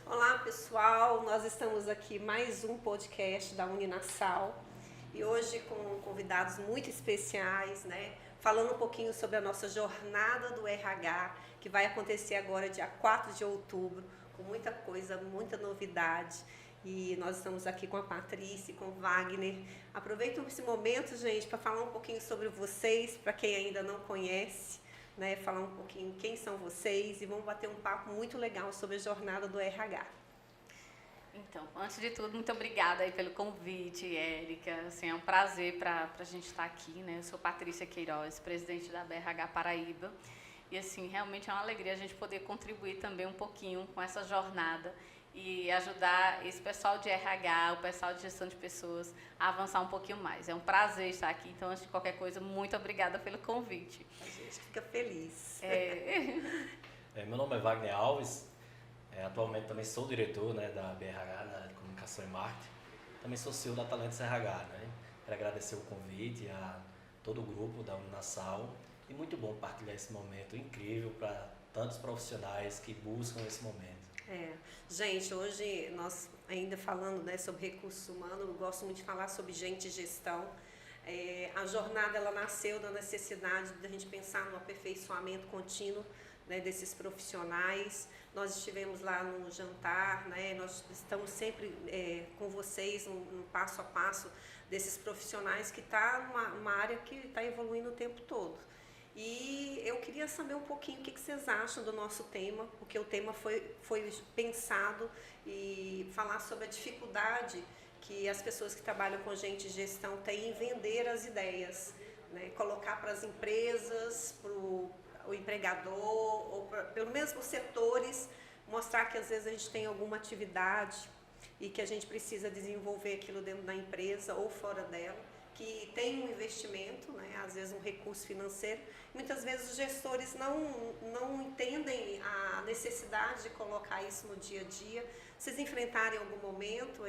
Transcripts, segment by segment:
Olá pessoal, nós estamos aqui mais um podcast da Uninasal e hoje com convidados muito especiais, né? Falando um pouquinho sobre a nossa jornada do RH, que vai acontecer agora dia 4 de outubro, com muita coisa, muita novidade. E nós estamos aqui com a Patrícia e com o Wagner. Aproveitem esse momento, gente, para falar um pouquinho sobre vocês, para quem ainda não conhece. Né, falar um pouquinho quem são vocês e vamos bater um papo muito legal sobre a jornada do RH. Então, antes de tudo, muito obrigada aí pelo convite, Érica. Assim, é um prazer para a gente estar aqui, né? Eu sou Patrícia Queiroz, presidente da BRH Paraíba. E, assim, realmente é uma alegria a gente poder contribuir também um pouquinho com essa jornada e ajudar esse pessoal de RH, o pessoal de gestão de pessoas, a avançar um pouquinho mais. É um prazer estar aqui. Então, antes de qualquer coisa, muito obrigada pelo convite. A gente fica feliz. Meu nome é Wagner Alves. Atualmente também sou diretor, né, da BRH, na área de comunicação e marketing. Também sou CEO da Talentos RH, né? Quero agradecer o convite a todo o grupo da Uninasal. E muito bom partilhar esse momento incrível para tantos profissionais que buscam esse momento. Gente, hoje nós ainda falando, né, sobre recursos humanos, eu gosto muito de falar sobre gente e gestão. A jornada ela nasceu da necessidade de a gente pensar no aperfeiçoamento contínuo, né, desses profissionais. Nós estivemos lá no jantar, né, nós estamos sempre com vocês no passo a passo desses profissionais que está numa área que está evoluindo o tempo todo. E eu queria saber um pouquinho o que vocês acham do nosso tema, porque o tema foi pensado e falar sobre a dificuldade que as pessoas que trabalham com gente de gestão têm em vender as ideias, né? Colocar para as empresas, para o empregador, ou pelo menos para os setores, mostrar que às vezes a gente tem alguma atividade e que a gente precisa desenvolver aquilo dentro da empresa ou fora dela, que tem um investimento, né, às vezes um recurso financeiro. Muitas vezes os gestores não entendem a necessidade de colocar isso no dia a dia. Vocês enfrentarem em algum momento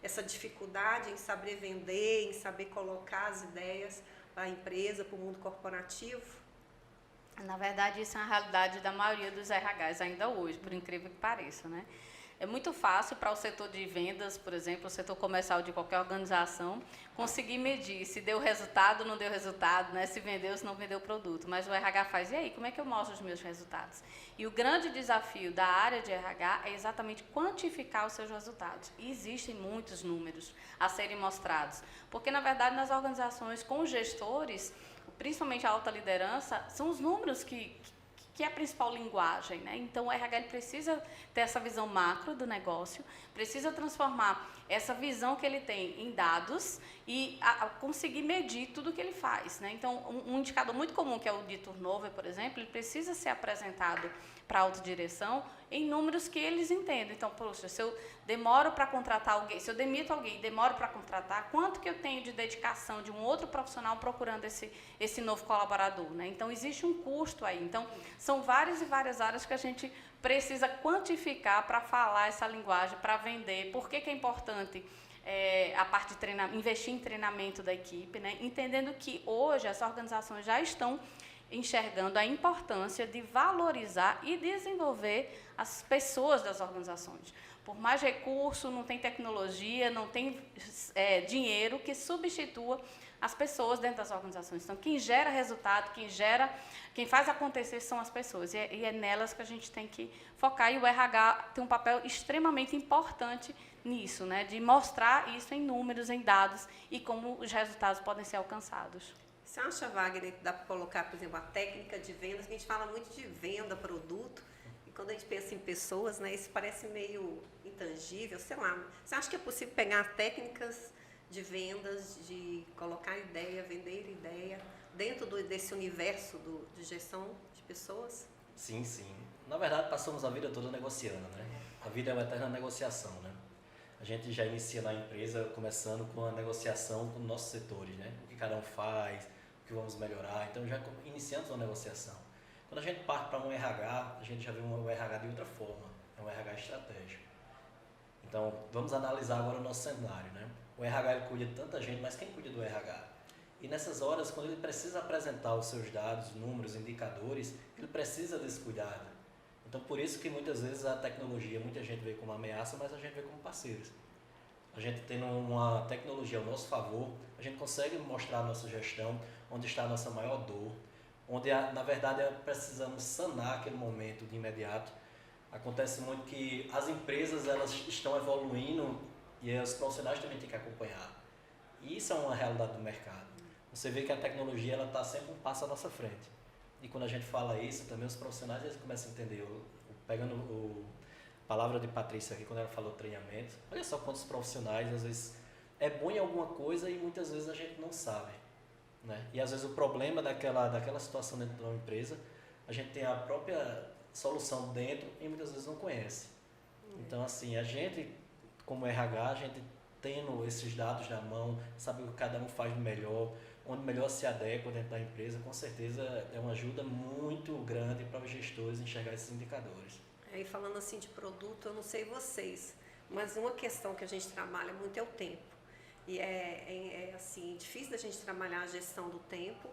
essa dificuldade em saber vender, em saber colocar as ideias para a empresa, para o mundo corporativo? Na verdade, isso é uma realidade da maioria dos RHs ainda hoje, por incrível que pareça, né? É muito fácil para o setor de vendas, por exemplo, o setor comercial de qualquer organização, conseguir medir se deu resultado ou não deu resultado, né? Se vendeu ou se não vendeu o produto. Mas o RH faz, e aí, como é que eu mostro os meus resultados? E o grande desafio da área de RH é exatamente quantificar os seus resultados. E existem muitos números a serem mostrados. Porque, na verdade, nas organizações com gestores, principalmente a alta liderança, são os números que é a principal linguagem, né? Então, o RH ele precisa ter essa visão macro do negócio, precisa transformar essa visão que ele tem em dados e conseguir medir tudo que ele faz, né? Então, um indicador muito comum, que é o de turnover, por exemplo, ele precisa ser apresentado para a autodireção em números que eles entendem. Então, poxa, se eu demoro para contratar alguém, se eu demito alguém e demoro para contratar, quanto que eu tenho de dedicação de um outro profissional procurando esse novo colaborador, né? Então, existe um custo aí. Então, são várias e várias áreas que a gente precisa quantificar para falar essa linguagem, para vender. Por que é importante a parte de treinamento, investir em treinamento da equipe, né? Entendendo que hoje as organizações já estão enxergando a importância de valorizar e desenvolver as pessoas das organizações. Por mais recurso, não tem tecnologia, não tem dinheiro que substitua as pessoas dentro das organizações. Então, quem gera resultado, quem faz acontecer são as pessoas. E é nelas que a gente tem que focar. E o RH tem um papel extremamente importante nisso, né? De mostrar isso em números, em dados e como os resultados podem ser alcançados. Você acha, Wagner, que dá para colocar, por exemplo, a técnica de vendas? A gente fala muito de venda, produto, e quando a gente pensa em pessoas, né, isso parece meio intangível, sei lá. Você acha que é possível pegar técnicas de vendas, de colocar ideia, vender ideia, dentro desse universo de gestão de pessoas? Sim, sim. Na verdade, passamos a vida toda negociando, né? A vida é uma eterna negociação, né? A gente já inicia na empresa começando com a negociação com nossos setores, né? O que cada um faz, o que vamos melhorar. Então, já iniciamos uma negociação. Quando a gente parte para um RH, a gente já vê um RH de outra forma. É um RH estratégico. Então, vamos analisar agora o nosso cenário, né? O RH ele cuida de tanta gente, mas quem cuida do RH? E nessas horas, quando ele precisa apresentar os seus dados, números, indicadores, ele precisa desse cuidado. Então, por isso que muitas vezes a tecnologia, muita gente vê como ameaça, mas a gente vê como parceiros. A gente tendo uma tecnologia ao nosso favor, a gente consegue mostrar a nossa gestão, onde está a nossa maior dor, onde, na verdade, precisamos sanar aquele momento de imediato. Acontece muito que as empresas elas estão evoluindo e os profissionais também têm que acompanhar. E isso é uma realidade do mercado. Você vê que a tecnologia está sempre um passo à nossa frente. E quando a gente fala isso, também os profissionais eles começam a entender. Pegando a palavra de Patrícia aqui, quando ela falou treinamento, olha só quantos profissionais, às vezes, é bom em alguma coisa e muitas vezes a gente não sabe. Né? E às vezes o problema daquela situação dentro de uma empresa, a gente tem a própria solução dentro e muitas vezes não conhece. Então, assim, a gente, como RH, a gente tendo esses dados na mão, sabe o que cada um faz melhor, onde melhor se adequa dentro da empresa, com certeza é uma ajuda muito grande para os gestores enxergar esses indicadores. E falando assim de produto, eu não sei vocês, mas uma questão que a gente trabalha muito é o tempo. E assim, difícil da gente trabalhar a gestão do tempo,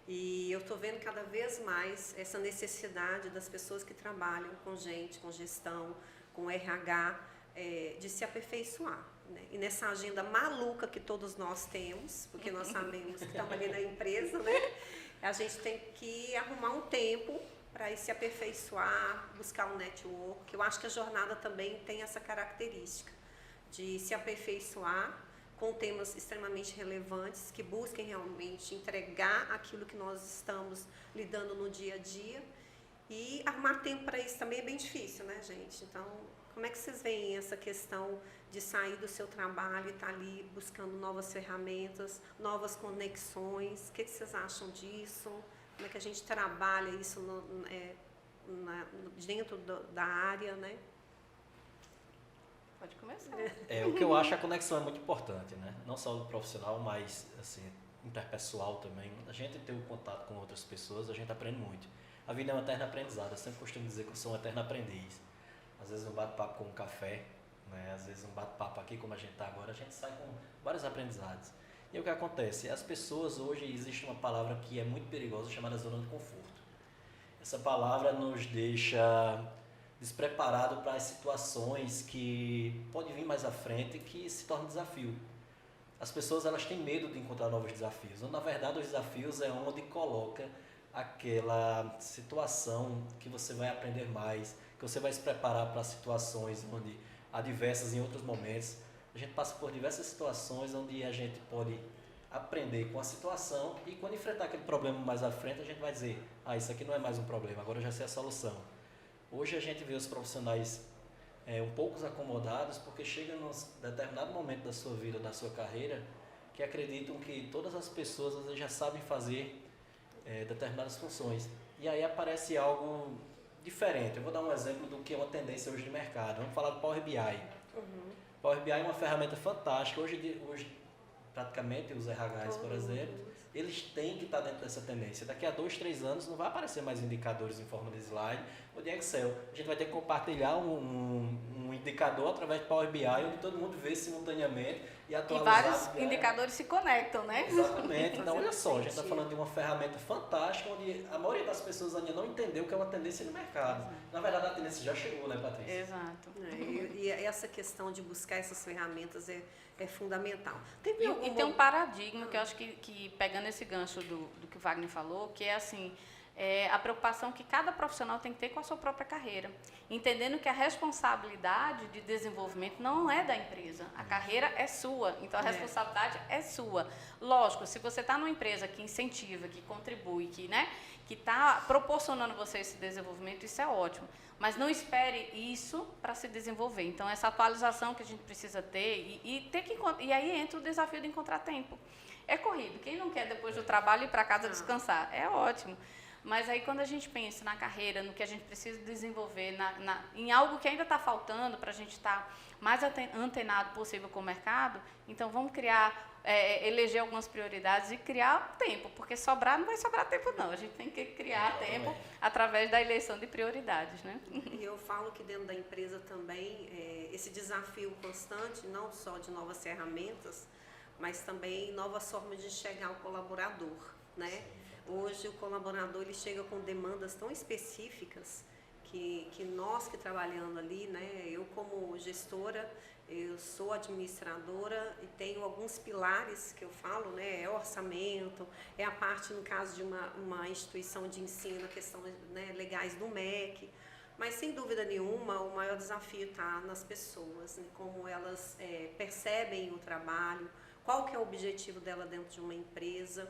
e eu estou vendo cada vez mais essa necessidade das pessoas que trabalham com gente, com gestão, com RH, de se aperfeiçoar. Né? E nessa agenda maluca que todos nós temos, porque nós sabemos que estamos ali na empresa, né? A gente tem que arrumar um tempo para ir se aperfeiçoar, buscar um network. Eu acho que a jornada também tem essa característica de se aperfeiçoar com temas extremamente relevantes, que busquem realmente entregar aquilo que nós estamos lidando no dia a dia. E arrumar tempo para isso também é bem difícil, né, gente? Então, como é que vocês veem essa questão de sair do seu trabalho e estar ali buscando novas ferramentas, novas conexões? O que vocês acham disso? Como é que a gente trabalha isso dentro da área, né? Pode começar. O que eu acho, a conexão é muito importante, né? Não só do profissional, mas assim, interpessoal também. A gente ter o contato com outras pessoas, a gente aprende muito. A vida é uma eterna aprendizado. Eu sempre costumo dizer que eu sou um eterno aprendiz. Às vezes um bate-papo com um café, né? Às vezes um bate-papo aqui, como a gente está agora, a gente sai com vários aprendizados. E o que acontece? As pessoas hoje, existe uma palavra que é muito perigosa, chamada zona de conforto. Essa palavra nos deixa despreparado para as situações que podem vir mais à frente e que se tornam desafio. As pessoas elas têm medo de encontrar novos desafios. Na verdade, os desafios é onde coloca aquela situação que você vai aprender mais, que você vai se preparar para situações onde adversas em outros momentos. A gente passa por diversas situações onde a gente pode aprender com a situação e quando enfrentar aquele problema mais à frente, a gente vai dizer, isso aqui não é mais um problema, agora eu já sei a solução. Hoje a gente vê os profissionais um pouco acomodados porque chega num determinado momento da sua vida, da sua carreira, que acreditam que todas as pessoas às vezes, já sabem fazer determinadas funções. E aí aparece algo diferente. Eu vou dar um exemplo do que é uma tendência hoje de mercado. Vamos falar do Power BI. Power BI é uma ferramenta fantástica. Hoje praticamente os RHs, por exemplo, eles têm que estar dentro dessa tendência. Daqui a 2, 3 anos não vai aparecer mais indicadores em forma de slide ou de Excel. A gente vai ter que compartilhar um indicador através de Power BI, onde todo mundo vê simultaneamente e atualizar. E vários indicadores se conectam, né? Exatamente. Então, olha só, a gente está falando de uma ferramenta fantástica, onde a maioria das pessoas ainda não entendeu que é uma tendência no mercado. Na verdade, a tendência já chegou, né, Patrícia? Exato. E essa questão de buscar essas ferramentas é fundamental. E tem um paradigma que eu acho que pegando esse gancho do que o Wagner falou, que é assim, a preocupação que cada profissional tem que ter com a sua própria carreira. Entendendo que a responsabilidade de desenvolvimento não é da empresa. A carreira é sua, então a responsabilidade é sua. Lógico, se você está numa empresa que incentiva, que contribui, que está proporcionando você esse desenvolvimento, isso é ótimo. Mas não espere isso para se desenvolver. Então, essa atualização que a gente precisa ter e aí entra o desafio de encontrar tempo. É corrido. Quem não quer, depois do trabalho, ir para casa descansar? É ótimo. Mas aí, quando a gente pensa na carreira, no que a gente precisa desenvolver, em algo que ainda está faltando para a gente estar mais antenado possível com o mercado, então vamos criar, eleger algumas prioridades e criar tempo, porque sobrar não vai sobrar tempo não, a gente tem que criar tempo através da eleição de prioridades, né? E eu falo que dentro da empresa também, esse desafio constante, não só de novas ferramentas, mas também novas formas de chegar ao colaborador, né? Hoje o colaborador ele chega com demandas tão específicas que nós que trabalhando ali, né, eu como gestora, eu sou administradora e tenho alguns pilares que eu falo, né, é orçamento, é a parte, no caso de uma instituição de ensino, a questão, né, legais do MEC, mas sem dúvida nenhuma o maior desafio está nas pessoas, né, como elas percebem o trabalho, qual que é o objetivo dela dentro de uma empresa.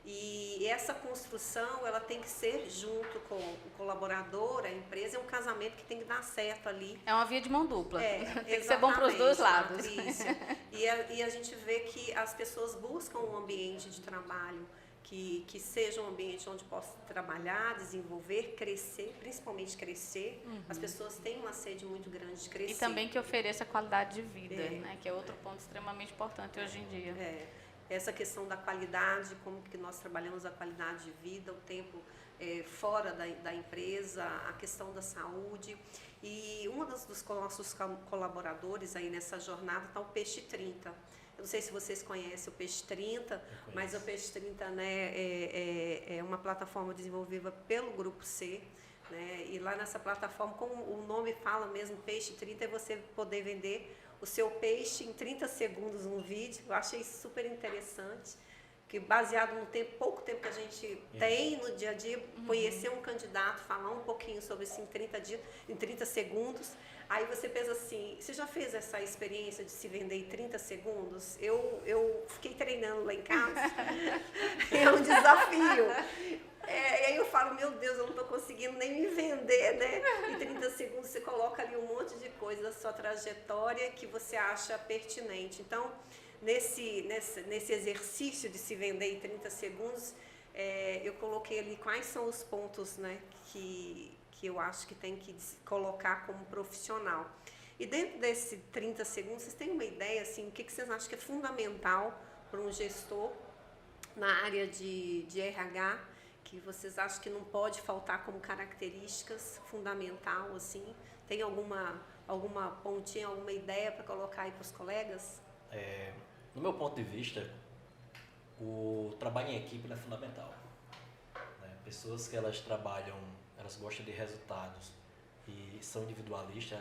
E essa construção, ela tem que ser junto com o colaborador, a empresa, é um casamento que tem que dar certo ali. É uma via de mão dupla. Tem que ser bom Exatamente, para os dois lados. Patrícia. E a gente vê que as pessoas buscam um ambiente de trabalho que seja um ambiente onde possa trabalhar, desenvolver, crescer, principalmente crescer. As pessoas têm uma sede muito grande de crescer. E também que ofereça qualidade de vida, né? Que é outro ponto extremamente importante hoje em dia. Essa questão da qualidade, como que nós trabalhamos a qualidade de vida, o tempo fora da empresa, a questão da saúde. E um dos nossos colaboradores aí nessa jornada está o Peixe 30. Eu não sei se vocês conhecem o Peixe 30, mas o Peixe 30, né, é uma plataforma desenvolvida pelo Grupo C. Né, e lá nessa plataforma, como o nome fala mesmo, Peixe 30, é você poder vender o seu peixe em 30 segundos no vídeo. Eu achei super interessante, que baseado no pouco tempo que a gente tem no dia a dia, conhecer um candidato, falar um pouquinho sobre isso em 30 segundos. Aí você pensa assim, você já fez essa experiência de se vender em 30 segundos? Eu fiquei treinando lá em casa, é um desafio. E aí eu falo, meu Deus, eu não estou conseguindo nem me vender, né? Em 30 segundos você coloca ali um monte de coisa da sua trajetória que você acha pertinente. Então, nesse exercício de se vender em 30 segundos, eu coloquei ali quais são os pontos, né, que eu acho que tem que colocar como profissional. E dentro desses 30 segundos, vocês têm uma ideia, assim, o que vocês acham que é fundamental para um gestor na área de RH, que vocês acham que não pode faltar como características fundamental, assim? Tem alguma pontinha, alguma ideia para colocar aí para os colegas? No meu ponto de vista, o trabalho em equipe é fundamental. Né? Pessoas que elas trabalham, elas gostam de resultados e são individualistas,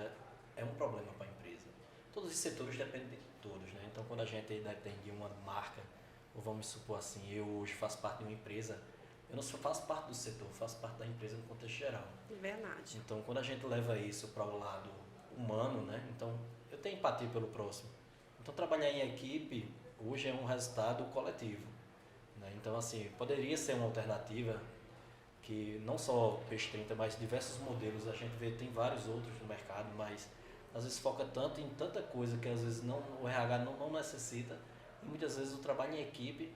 é um problema para a empresa. Todos os setores dependem de todos, né? Então, quando a gente depende de uma marca, ou vamos supor assim, eu hoje faço parte de uma empresa, eu não só faço parte do setor, faço parte da empresa no contexto geral. Verdade. Então, quando a gente leva isso para o lado humano, né? Então, eu tenho empatia pelo próximo. Então, trabalhar em equipe hoje é um resultado coletivo. Né? Então, assim, poderia ser uma alternativa que não só o Peixe 30, mas diversos modelos, a gente vê, tem vários outros no mercado, mas às vezes foca tanto em tanta coisa que às vezes o RH não necessita. E muitas vezes o trabalho em equipe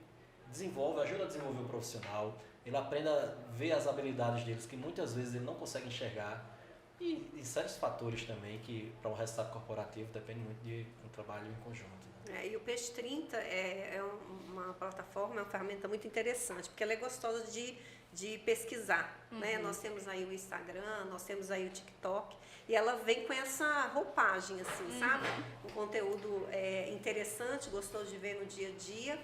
ajuda a desenvolver o profissional, ele aprende a ver as habilidades deles que muitas vezes ele não consegue enxergar e sérios fatores também que para um resultado corporativo depende muito de um trabalho em conjunto. Né? E o Peixe 30 é uma plataforma, é uma ferramenta muito interessante, porque ela é gostosa de pesquisar. Né? Nós temos aí o Instagram, nós temos aí o TikTok, e ela vem com essa roupagem, assim, sabe? Um conteúdo interessante, gostoso de ver no dia a dia,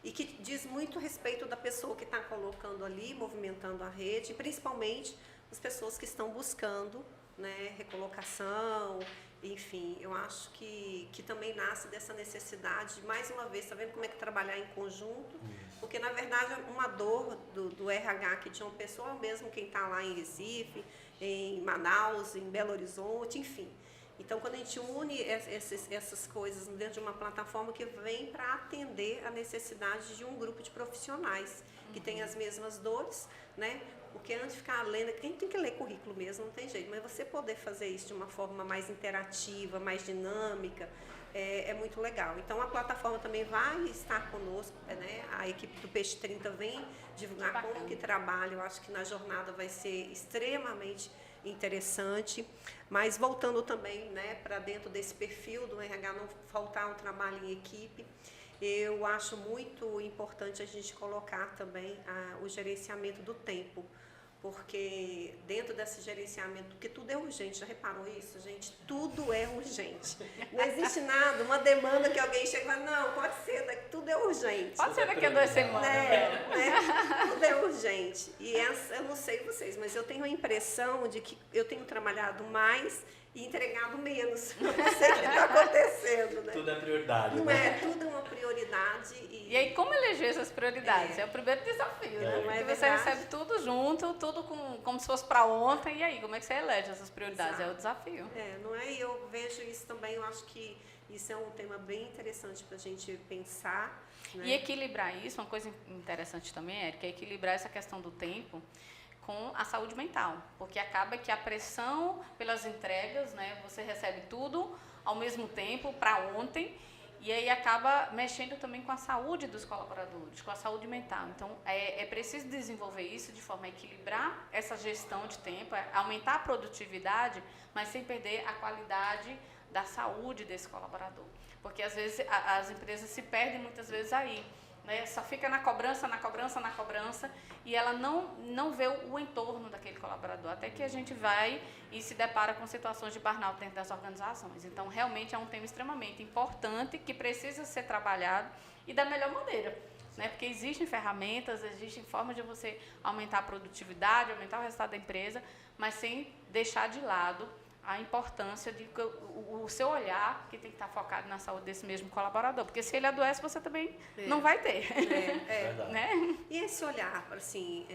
e que diz muito a respeito da pessoa que está colocando ali, movimentando a rede, e principalmente as pessoas que estão buscando, né, recolocação, enfim, eu acho que também nasce dessa necessidade de, mais uma vez, tá vendo como é que trabalhar em conjunto? Porque, na verdade, uma dor do RH aqui de João Pessoa, mesmo quem está lá em Recife, em Manaus, em Belo Horizonte, enfim. Então, quando a gente une essas coisas dentro de uma plataforma que vem para atender a necessidade de um grupo de profissionais que tem as mesmas dores, né? Porque antes de ficar lendo, quem tem que ler currículo mesmo, não tem jeito, mas você poder fazer isso de uma forma mais interativa, mais dinâmica, é muito legal. Então, a plataforma também vai estar conosco, né? A equipe do Peixe 30 vem divulgar como que trabalha, eu acho que na jornada vai ser extremamente interessante, mas voltando também, né, para dentro desse perfil do RH, não faltar um trabalho em equipe, eu acho muito importante a gente colocar também o gerenciamento do tempo, porque dentro desse gerenciamento, porque tudo é urgente, já reparou isso, gente? Tudo é urgente. Não existe nada, uma demanda que alguém chega e fala, não, pode ser, tudo é urgente. Pode ser daqui a 2 semanas. Tudo é urgente. E eu não sei vocês, mas eu tenho a impressão de que eu tenho trabalhado mais e entregado menos. Não sei o que está acontecendo, né? Tudo é prioridade. Não né? é, tudo é uma prioridade. E aí, como eleger essas prioridades? É o primeiro desafio, né? Não é Porque você verdade. recebe tudo junto, tudo como se fosse para ontem. E aí, como é que você elege essas prioridades? Exato. É o desafio. Não é? E eu vejo isso também, eu acho que isso é um tema bem interessante para a gente pensar. Né? E equilibrar isso, uma coisa interessante também, Érica, é equilibrar essa questão do tempo com a saúde mental, porque acaba que a pressão pelas entregas, né, você recebe tudo ao mesmo tempo para ontem, e aí acaba mexendo também com a saúde dos colaboradores, com a saúde mental. Então, é preciso desenvolver isso de forma a equilibrar essa gestão de tempo, aumentar a produtividade, mas sem perder a qualidade da saúde desse colaborador. Porque, às vezes, as empresas se perdem muitas vezes aí. Né? Só fica na cobrança, e ela não vê o entorno daquele colaborador, até que a gente vai e se depara com situações de burnout dentro das organizações. Então, realmente é um tema extremamente importante que precisa ser trabalhado e da melhor maneira, né? Porque existem ferramentas, existem formas de você aumentar a produtividade, aumentar o resultado da empresa, mas sem deixar de lado a importância de o seu olhar, que tem que estar focado na saúde desse mesmo colaborador. Porque se ele adoece, você também não vai ter. Né? E esse olhar, assim,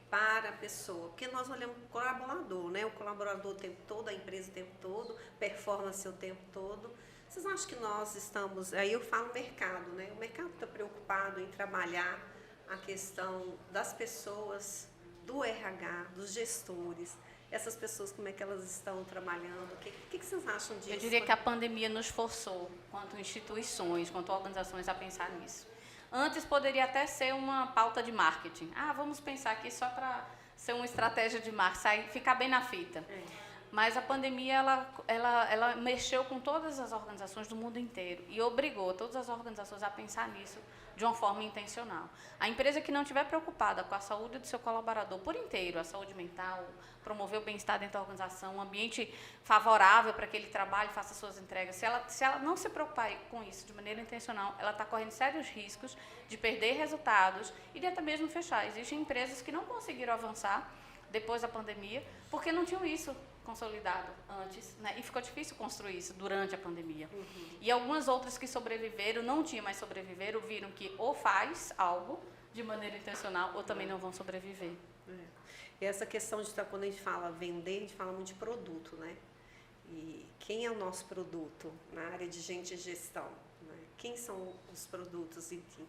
para a pessoa, porque nós olhamos para o colaborador, né? O colaborador o tempo todo, a empresa o tempo todo, performance o tempo todo. Vocês acham que nós estamos, aí eu falo mercado, né? O mercado está preocupado em trabalhar a questão das pessoas, do RH, dos gestores, essas pessoas, como é que elas estão trabalhando? O que vocês acham disso? Eu diria que a pandemia nos forçou, quanto instituições, quanto organizações, a pensar nisso. Antes poderia até ser uma pauta de marketing. Vamos pensar aqui só para ser uma estratégia de marketing, ficar bem na fita. Mas a pandemia, ela mexeu com todas as organizações do mundo inteiro e obrigou todas as organizações a pensar nisso de uma forma intencional. A empresa que não estiver preocupada com a saúde do seu colaborador por inteiro, a saúde mental, promover o bem-estar dentro da organização, um ambiente favorável para que ele trabalhe e faça suas entregas, se ela não se preocupar com isso de maneira intencional, ela está correndo sérios riscos de perder resultados e de até mesmo fechar. Existem empresas que não conseguiram avançar depois da pandemia porque não tinham isso consolidado antes, né? E ficou difícil construir isso durante a pandemia. E algumas outras que sobreviveram, não tinham mais sobreviveram, viram que ou faz algo de maneira intencional ou também não vão sobreviver. E essa questão de, quando a gente fala vender, a gente fala muito de produto, né? E quem é o nosso produto na área de gente e gestão? Né? Quem são os produtos, enfim?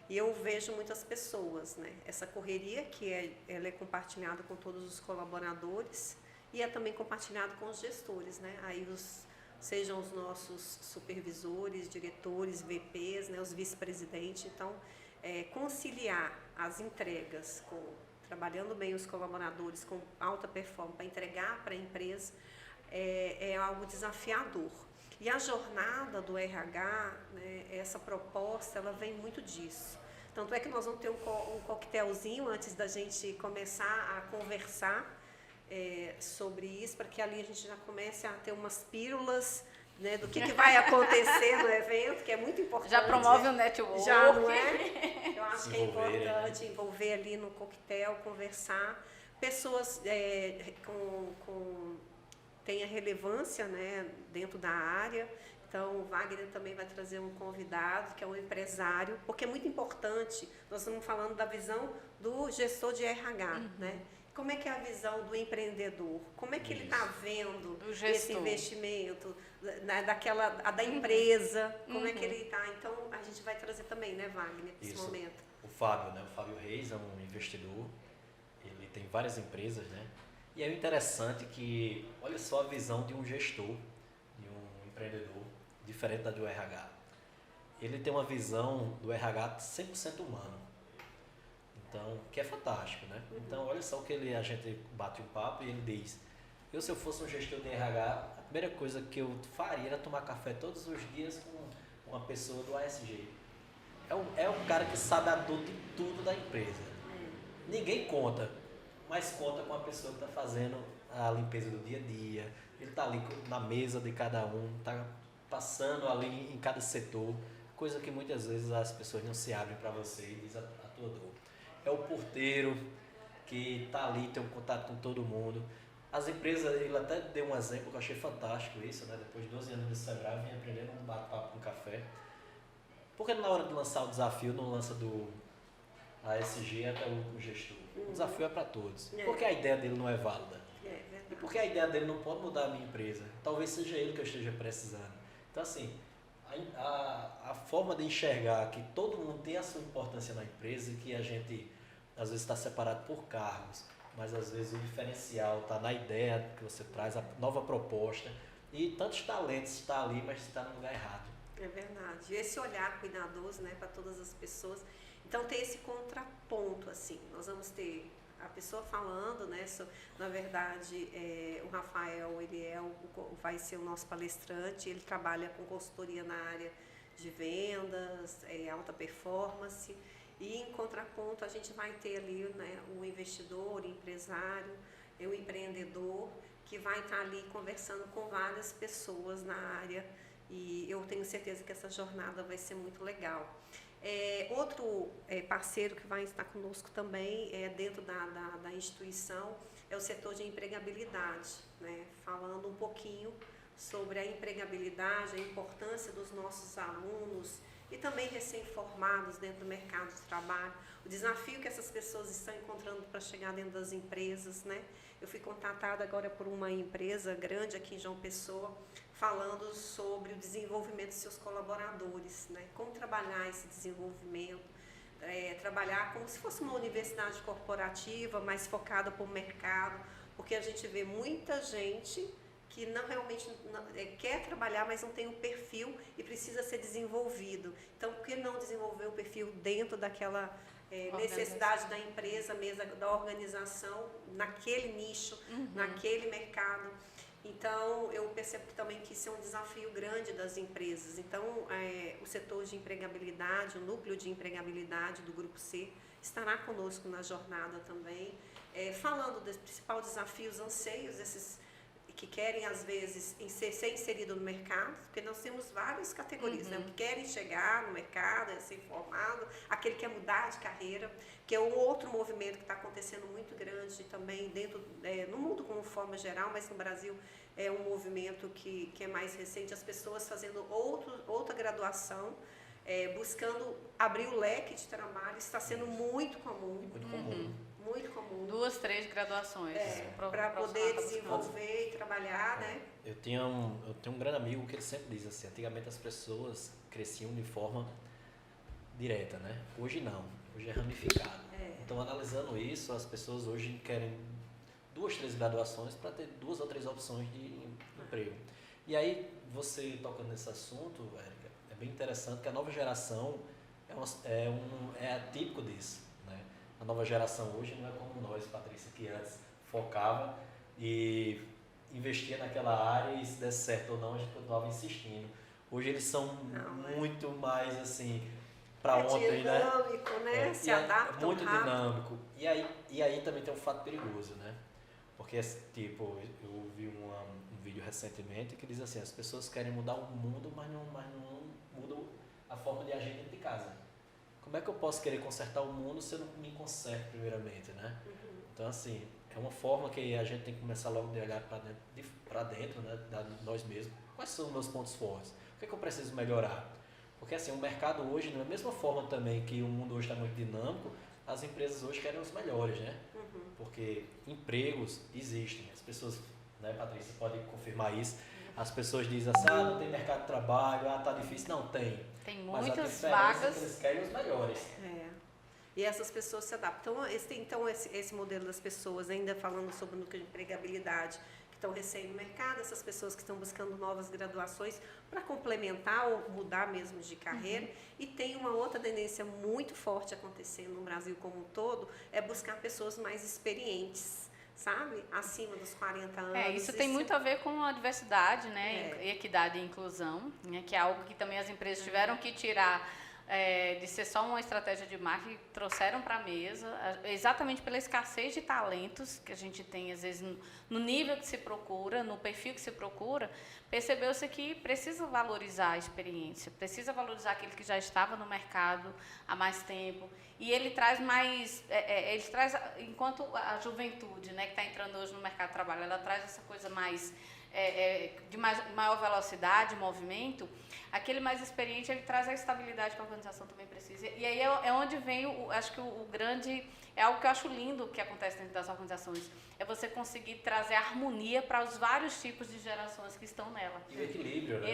E eu vejo muitas pessoas, né? Essa correria que ela é compartilhada com todos os colaboradores e é também compartilhado com os gestores, né? Aí sejam os nossos supervisores, diretores, VPs, né? Os vice-presidentes. Então, conciliar as entregas trabalhando bem os colaboradores com alta performance para entregar para a empresa é algo desafiador. E a jornada do RH, né, essa proposta, ela vem muito disso. Tanto é que nós vamos ter um coquetelzinho antes da gente começar a conversar sobre isso, para que ali a gente já comece a ter umas pílulas, né, do que vai acontecer no evento, que é muito importante. Já promove o network. Já, não é? Eu acho que é importante envolver ali no coquetel, conversar. Pessoas tenha relevância, né, dentro da área. Então, o Wagner também vai trazer um convidado, que é um empresário, porque é muito importante, nós estamos falando da visão do gestor de RH, né? Como é que é a visão do empreendedor? Como é que ele está vendo esse investimento, da empresa? Como é que ele está? Então, a gente vai trazer também, né, Wagner, nesse momento. O Fábio, né? O Fábio Reis é um investidor, ele tem várias empresas, né? E é interessante que, olha só a visão de um gestor, de um empreendedor, diferente da do RH. Ele tem uma visão do RH 100% humano. Então, que é fantástico, né? Então, olha só o que a gente bate um papo e ele diz: se eu fosse um gestor de RH, a primeira coisa que eu faria era tomar café todos os dias com uma pessoa do ASG. É um cara que sabe a dor de tudo da empresa. Ninguém conta. mas conta com a pessoa que está fazendo a limpeza do dia a dia, ele está ali na mesa de cada um, está passando ali em cada setor, coisa que muitas vezes as pessoas não se abrem para você e diz a tua dor. É o porteiro que está ali, tem um contato com todo mundo. As empresas, ele até deu um exemplo que eu achei fantástico isso, né? Depois de 12 anos de Sebrae, eu vim aprendendo um bate-papo com café. Por que na hora de lançar o desafio não lança do ASG até o gestor? O desafio é para todos. Porque a ideia dele não é válida. E porque a ideia dele não pode mudar a minha empresa. Talvez seja ele que eu esteja precisando. Então, assim, a forma de enxergar que todo mundo tem a sua importância na empresa e que a gente, às vezes, está separado por cargos, mas, às vezes, o diferencial está na ideia que você traz, a nova proposta. E tantos talentos estão ali, mas está no lugar errado. É verdade. E esse olhar cuidadoso, né, para todas as pessoas. Então, tem esse contraponto, assim. Nós vamos ter a pessoa falando, né, na verdade, o Rafael, ele vai ser o nosso palestrante, ele trabalha com consultoria na área de vendas, alta performance, e em contraponto a gente vai ter ali, né, o investidor, o empresário, o empreendedor, que vai estar ali conversando com várias pessoas na área, e eu tenho certeza que essa jornada vai ser muito legal. Outro parceiro que vai estar conosco também dentro da instituição é o setor de empregabilidade, né? Falando um pouquinho sobre a empregabilidade, a importância dos nossos alunos e também recém-formados dentro do mercado de trabalho, o desafio que essas pessoas estão encontrando para chegar dentro das empresas, né? Eu fui contatada agora por uma empresa grande aqui em João Pessoa, falando sobre o desenvolvimento de seus colaboradores, né? Como trabalhar esse desenvolvimento, trabalhar como se fosse uma universidade corporativa, mais focada para o mercado, porque a gente vê muita gente que realmente quer trabalhar, mas não tem o perfil e precisa ser desenvolvido. Então, por que não desenvolver o perfil dentro daquela necessidade da empresa mesmo, da organização, naquele nicho, naquele mercado? Então, eu percebo também que isso é um desafio grande das empresas. Então, o setor de empregabilidade, o núcleo de empregabilidade do Grupo C, estará conosco na jornada também, falando dos principais desafios, anseios, esses que querem, às vezes, ser inserido no mercado, porque nós temos várias categorias, né? Que querem chegar no mercado, ser formado, aquele que quer mudar de carreira, que é um outro movimento que está acontecendo muito grande também dentro, no mundo como forma geral, mas no Brasil é um movimento que é mais recente, as pessoas fazendo outra graduação, buscando abrir o leque de trabalho, está sendo muito comum. Muito comum. Muito comum. 2, 3 graduações. Para poder desenvolver e trabalhar, né? Eu tenho um grande amigo que ele sempre diz assim, antigamente as pessoas cresciam de forma direta, né? Hoje não, hoje é ramificado. Então, analisando isso, as pessoas hoje querem 2, 3 graduações para ter 2 ou 3 opções de emprego. E aí, você tocando nesse assunto, Érica, é bem interessante que a nova geração é atípico disso. A nova geração hoje não é como nós, Patrícia, que antes focava e investia naquela área e se desse certo ou não, a gente continuava insistindo. Hoje eles são muito mais assim, para ontem, né? Dinâmico, né? Se adaptam muito rápido. dinâmico. E aí também tem um fato perigoso, né? Porque, tipo, eu vi um vídeo recentemente que diz assim, as pessoas querem mudar o mundo, mas não mudam a forma de agir dentro de casa. Como é que eu posso querer consertar o mundo se eu não me conserto primeiramente, né? Então, assim, é uma forma que a gente tem que começar logo de olhar para dentro, né? De nós mesmos. Quais são os meus pontos fortes? O que é que eu preciso melhorar? Porque, assim, o mercado hoje, da mesma forma também que o mundo hoje está muito dinâmico, as empresas hoje querem os melhores, né? Porque empregos existem. As pessoas, né, Patrícia, pode confirmar isso. As pessoas dizem assim, não tem mercado de trabalho, tá difícil. Não, tem. Tem Mas muitas a vagas. é que eles querem os melhores. E essas pessoas se adaptam. Então, esse modelo das pessoas, ainda falando sobre o núcleo de empregabilidade, que estão recém no mercado, essas pessoas que estão buscando novas graduações para complementar ou mudar mesmo de carreira. E tem uma outra tendência muito forte acontecendo no Brasil como um todo, é buscar pessoas mais experientes, sabe? Acima dos 40 anos. Isso tem muito a ver com a diversidade, né? Equidade e inclusão, né? Que é algo que também as empresas tiveram que tirar de ser só uma estratégia de marketing, trouxeram para a mesa, exatamente pela escassez de talentos que a gente tem, às vezes, no nível que se procura, no perfil que se procura, percebeu-se que precisa valorizar a experiência, precisa valorizar aquele que já estava no mercado há mais tempo. E ele traz mais, ele traz, enquanto a juventude, né, que está entrando hoje no mercado de trabalho, ela traz essa coisa mais de maior velocidade, movimento, aquele mais experiente, ele traz a estabilidade que a organização também precisa. E aí é onde vem, acho que o grande, é algo que eu acho lindo que acontece dentro das organizações, é você conseguir trazer harmonia para os vários tipos de gerações que estão nela. E o equilíbrio, né?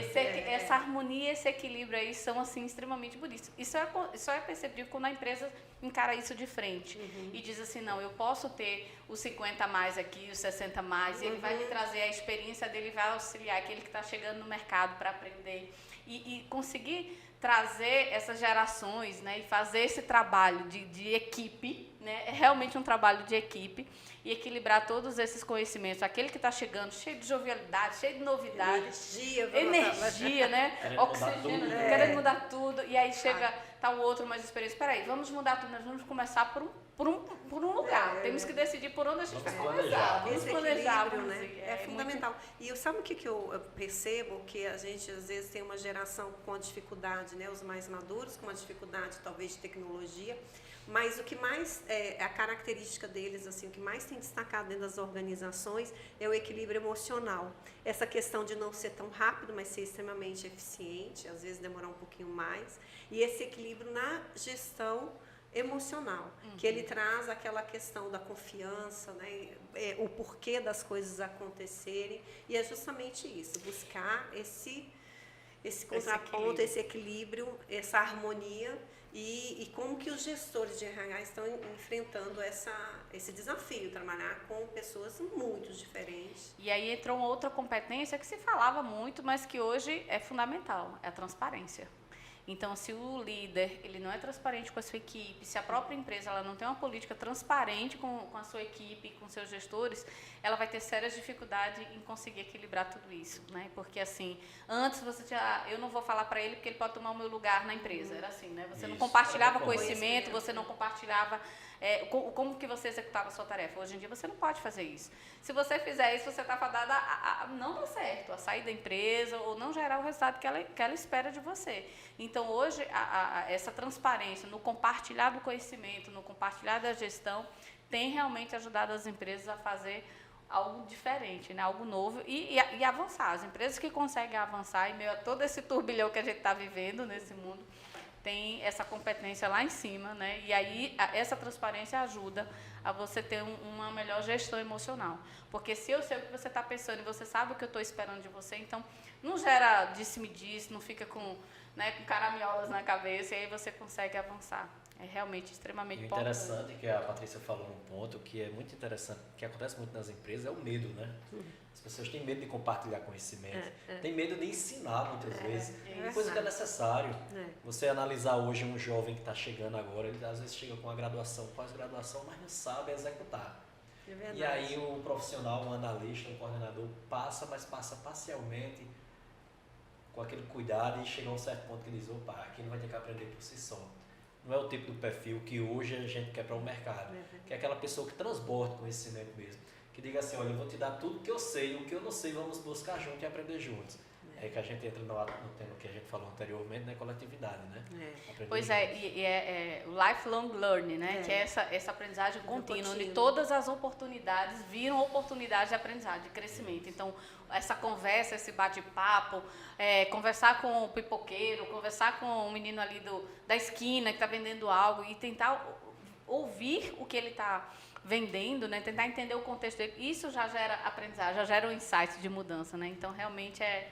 Essa harmonia, esse equilíbrio aí são, assim, extremamente bonitos. Isso é perceptível quando a empresa encara isso de frente e diz assim, não, eu posso ter os 50 a mais aqui, os 60 a mais, e ele vai me trazer a experiência dele, vai auxiliar aquele que está chegando no mercado para aprender e conseguir trazer essas gerações, né, e fazer esse trabalho de equipe, né, é realmente um trabalho de equipe, e equilibrar todos esses conhecimentos. Aquele que está chegando cheio de jovialidade, cheio de novidades, energia, né, oxigênio, querendo mudar tudo, e aí chega o outro mais experiente. Espera aí, vamos mudar tudo, nós vamos começar por um lugar. Temos que decidir por onde a gente vai começar. Esse equilíbrio, né, é fundamental. Muito... E sabe o que eu percebo? Que a gente, às vezes, tem uma geração com dificuldade, né, os mais maduros, com uma dificuldade, talvez, de tecnologia, mas o que mais, a característica deles, assim, o que mais tem destacado dentro das organizações é o equilíbrio emocional. Essa questão de não ser tão rápido, mas ser extremamente eficiente, às vezes demorar um pouquinho mais, e esse equilíbrio na gestão emocional, que ele traz aquela questão da confiança, né, o porquê das coisas acontecerem, e é justamente isso, buscar esse contraponto, esse equilíbrio, essa harmonia, e como que os gestores de RH estão enfrentando esse desafio, trabalhar com pessoas muito diferentes. E aí entrou uma outra competência que se falava muito, mas que hoje é fundamental, é a transparência. Então, se o líder ele não é transparente com a sua equipe, se a própria empresa ela não tem uma política transparente com a sua equipe, com seus gestores, ela vai ter sérias dificuldades em conseguir equilibrar tudo isso, né? Porque, assim, antes você tinha, eu não vou falar para ele porque ele pode tomar o meu lugar na empresa, era assim, né? Você não compartilhava conhecimento, você não compartilhava como que você executava a sua tarefa. Hoje em dia você não pode fazer isso. Se você fizer isso, você está fadada a não dar certo, a sair da empresa ou não gerar o resultado que ela espera de você. Então, hoje, essa transparência no compartilhar do conhecimento, no compartilhar da gestão, tem realmente ajudado as empresas a fazer algo diferente, né? Algo novo e avançar. As empresas que conseguem avançar em meio a todo esse turbilhão que a gente está vivendo nesse mundo, tem essa competência lá em cima, né? E aí essa transparência ajuda a você ter uma melhor gestão emocional. Porque se eu sei o que você está pensando e você sabe o que eu estou esperando de você, então não gera disse-me-disse, não fica com caraminholas na cabeça, e aí você consegue avançar. É realmente extremamente importante. O interessante que a Patrícia falou num ponto que é muito interessante, que acontece muito nas empresas, é o medo, né? As pessoas têm medo de compartilhar conhecimento, têm medo de ensinar muitas vezes, coisa que é necessário. Você analisar hoje um jovem que está chegando agora, ele às vezes chega com uma graduação, pós-graduação, mas não sabe executar. E aí o profissional, um analista, um coordenador, passa parcialmente, com aquele cuidado, e chega a um certo ponto que diz, opa, aqui ele vai ter que aprender por si só. Não é o tipo do perfil que hoje a gente quer para o mercado, que é aquela pessoa que transborda conhecimento mesmo, que diga assim, olha, eu vou te dar tudo que eu sei, o que eu não sei, vamos buscar junto e aprender juntos. É que a gente entra no tema que a gente falou anteriormente, né, coletividade, né? Pois é, e o lifelong learning, né? Que é essa aprendizagem contínua, onde todas as oportunidades viram oportunidades de aprendizagem, de crescimento. Então, essa conversa, esse bate-papo, conversar com o pipoqueiro, conversar com o menino ali da esquina que está vendendo algo e tentar ouvir o que ele está vendendo, né? Tentar entender o contexto dele, isso já gera aprendizagem, já gera um insight de mudança, né? Então, realmente é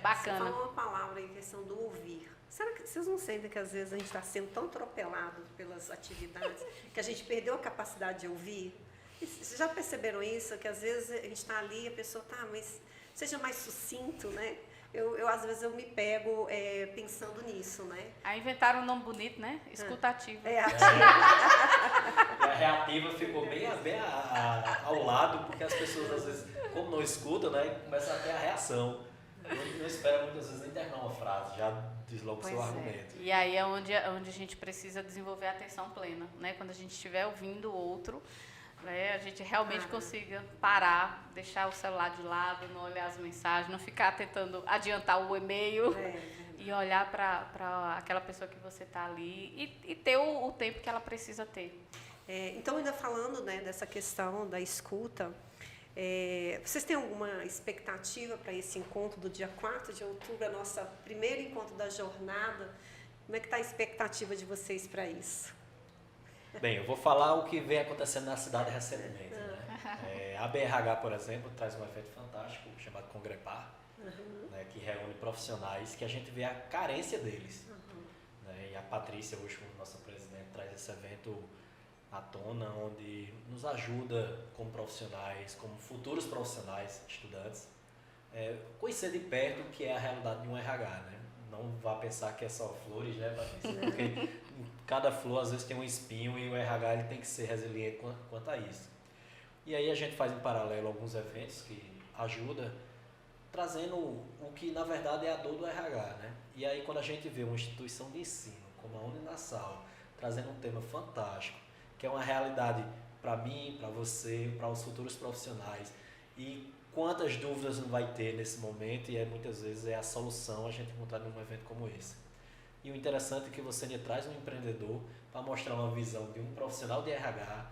bacana. Você falou uma palavra aí, questão do ouvir. Será que vocês não sentem que às vezes a gente está sendo tão atropelado pelas atividades que a gente perdeu a capacidade de ouvir? Vocês já perceberam isso? Que às vezes a gente está ali e a pessoa mas seja mais sucinto, né? Às vezes eu me pego pensando nisso, né? Aí inventaram um nome bonito, né? Escutativo. A reativa ficou bem ao lado, porque as pessoas às vezes, como não escutam, né, começam a ter a reação. Não espera muitas vezes nem terminar uma frase, já diz logo o seu Pois é. argumento. E aí é onde a gente precisa desenvolver a atenção plena, né? Quando a gente estiver ouvindo o outro, né, a gente realmente consiga parar, deixar o celular de lado, não olhar as mensagens, não ficar tentando adiantar o e-mail e olhar para aquela pessoa que você está ali e ter o tempo que ela precisa ter. Então, ainda falando, né, dessa questão da escuta, vocês têm alguma expectativa para esse encontro do dia 4 de outubro, a nossa primeiro encontro da jornada? Como é que está a expectativa de vocês para isso? Bem, eu vou falar o que vem acontecendo na cidade recentemente. Né? A BRH, por exemplo, traz um evento fantástico chamado Congrepar, né, que reúne profissionais que a gente vê a carência deles. Né? E a Patrícia, hoje como nossa presidente, traz esse evento à tona, onde nos ajuda como profissionais, como futuros profissionais, estudantes, conhecer de perto o que é a realidade de um RH, né? Não vá pensar que é só flores, né, Patrícia? Porque cada flor às vezes tem um espinho e o RH ele tem que ser resiliente quanto a isso. E aí a gente faz em paralelo alguns eventos que ajudam, trazendo o que na verdade é a dor do RH, né? E aí quando a gente vê uma instituição de ensino como a Uninasal, trazendo um tema fantástico, que é uma realidade para mim, para você, para os futuros profissionais. E quantas dúvidas não vai ter nesse momento, e muitas vezes é a solução a gente encontrar num evento como esse. E o interessante é que você ainda traz um empreendedor para mostrar uma visão de um profissional de RH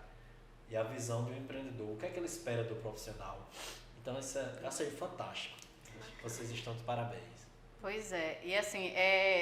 e a visão de um empreendedor. O que é que ele espera do profissional? Então, isso é fantástico. Vocês estão de parabéns. Pois é, e assim,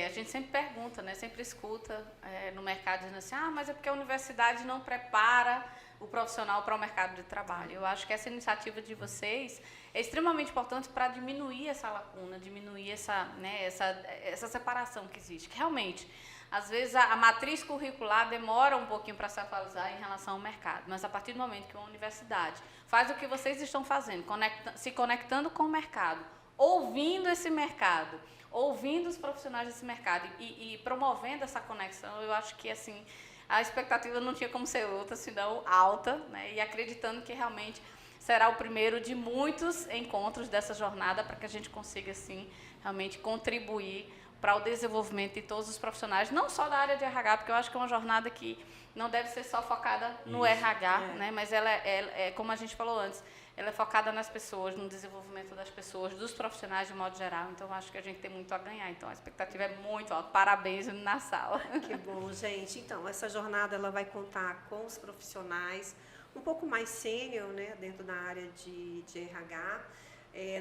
a gente sempre pergunta, né, sempre escuta no mercado dizendo assim, mas é porque a universidade não prepara o profissional para o mercado de trabalho. Eu acho que essa iniciativa de vocês é extremamente importante para diminuir essa lacuna, diminuir essa separação que existe. Que realmente, às vezes a matriz curricular demora um pouquinho para se atualizar em relação ao mercado, mas a partir do momento que uma universidade faz o que vocês estão fazendo, se conectando com o mercado, ouvindo esse mercado, ouvindo os profissionais desse mercado e promovendo essa conexão, eu acho que assim a expectativa não tinha como ser outra, senão alta, né? E acreditando que realmente será o primeiro de muitos encontros dessa jornada para que a gente consiga assim realmente contribuir para o desenvolvimento de todos os profissionais, não só da área de RH, porque eu acho que é uma jornada que não deve ser só focada no RH, né? Mas ela é, como a gente falou antes, ela é focada nas pessoas, no desenvolvimento das pessoas, dos profissionais de modo geral. Então, acho que a gente tem muito a ganhar. Então, a expectativa é muito alta. Parabéns na sala. Que bom, gente. Então, essa jornada ela vai contar com os profissionais um pouco mais sênior, né, dentro da área de RH.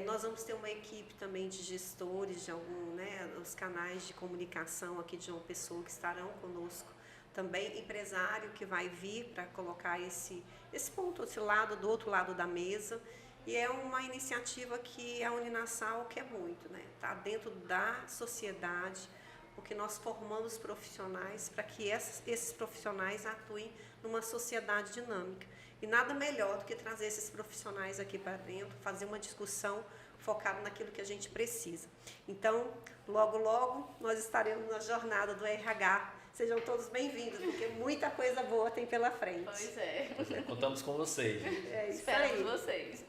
Nós vamos ter uma equipe também de gestores de os canais de comunicação aqui de João Pessoa que estarão conosco. Também empresário que vai vir para colocar esse ponto, esse lado, do outro lado da mesa. E é uma iniciativa que a Uninasal quer muito, né? Está dentro da sociedade, porque nós formamos profissionais para que esses profissionais atuem numa sociedade dinâmica. E nada melhor do que trazer esses profissionais aqui para dentro, fazer uma discussão focada naquilo que a gente precisa. Então, logo, logo, nós estaremos na jornada do RH. Sejam todos bem-vindos, porque muita coisa boa tem pela frente. Pois é. Contamos com vocês. É isso Esperamos aí. vocês.